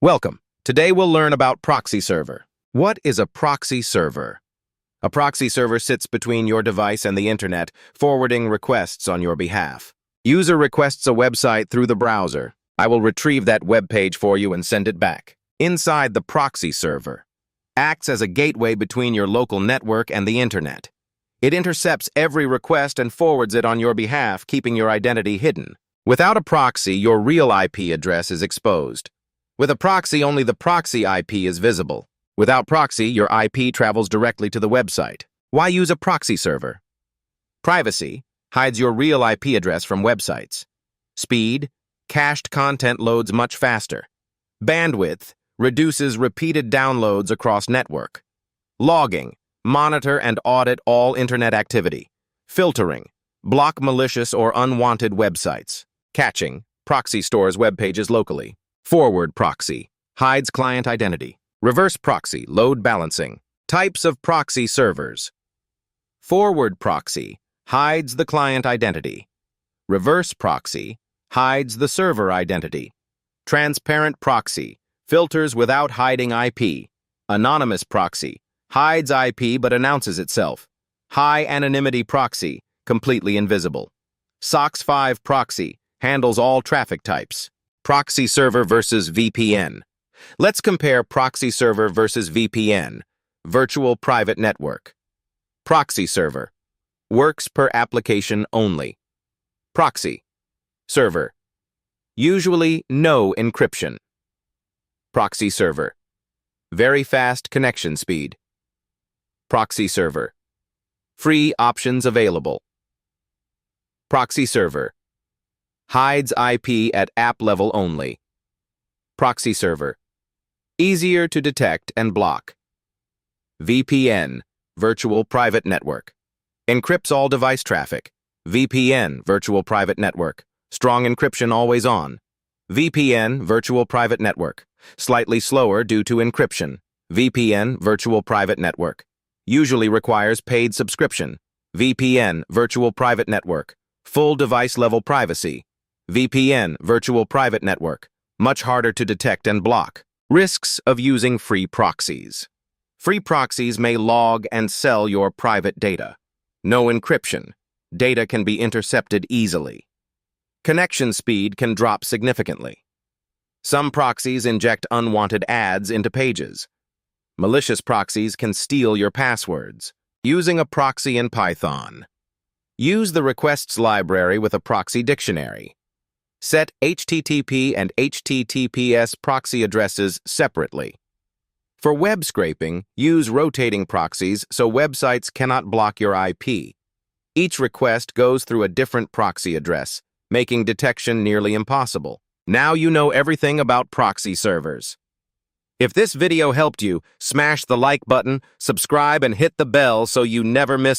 Welcome. Today we'll learn about Proxy Server. What is a proxy server? A proxy server sits between your device and the internet, forwarding requests on your behalf. User requests a website through the browser. I will retrieve that web page for you and send it back. Inside the proxy server, acts as a gateway between your local network and the internet. It intercepts every request and forwards it on your behalf, keeping your identity hidden. Without a proxy, your real IP address is exposed. With a proxy, only the proxy IP is visible. Without proxy, your IP travels directly to the website. Why use a proxy server? Privacy hides your real IP address from websites. Speed, cached content loads much faster. Bandwidth reduces repeated downloads across network. Logging, monitor and audit all internet activity. Filtering, block malicious or unwanted websites. Caching, proxy stores web pages locally. Forward proxy, hides client identity. Reverse proxy, load balancing. Types of proxy servers. Forward proxy, hides the client identity. Reverse proxy, hides the server identity. Transparent proxy, filters without hiding IP. Anonymous proxy, hides IP but announces itself. High anonymity proxy, completely invisible. SOC 5 proxy, handles all traffic types. Proxy server versus VPN. Let's compare proxy server versus VPN, virtual private network. Proxy server, works per application only. Proxy server, usually no encryption. Proxy server, very fast connection speed. Proxy server, free options available. Proxy server, hides IP at app level only. Proxy server, easier to detect and block. VPN, virtual private network, encrypts all device traffic. VPN, virtual private network, strong encryption always on. VPN, virtual private network, slightly slower due to encryption. VPN, virtual private network, usually requires paid subscription. VPN, virtual private network, full device level privacy. VPN, virtual private network, much harder to detect and block. Risks of using free proxies. Free proxies may log and sell your private data. No encryption. Data can be intercepted easily. Connection speed can drop significantly. Some proxies inject unwanted ads into pages. Malicious proxies can steal your passwords. Using a proxy in Python. Use the requests library with a proxy dictionary. Set HTTP and HTTPS proxy addresses separately. For web scraping, use rotating proxies so websites cannot block your IP. Each request goes through a different proxy address, making detection nearly impossible. Now you know everything about proxy servers. If this video helped you, smash the like button, subscribe, and hit the bell so you never miss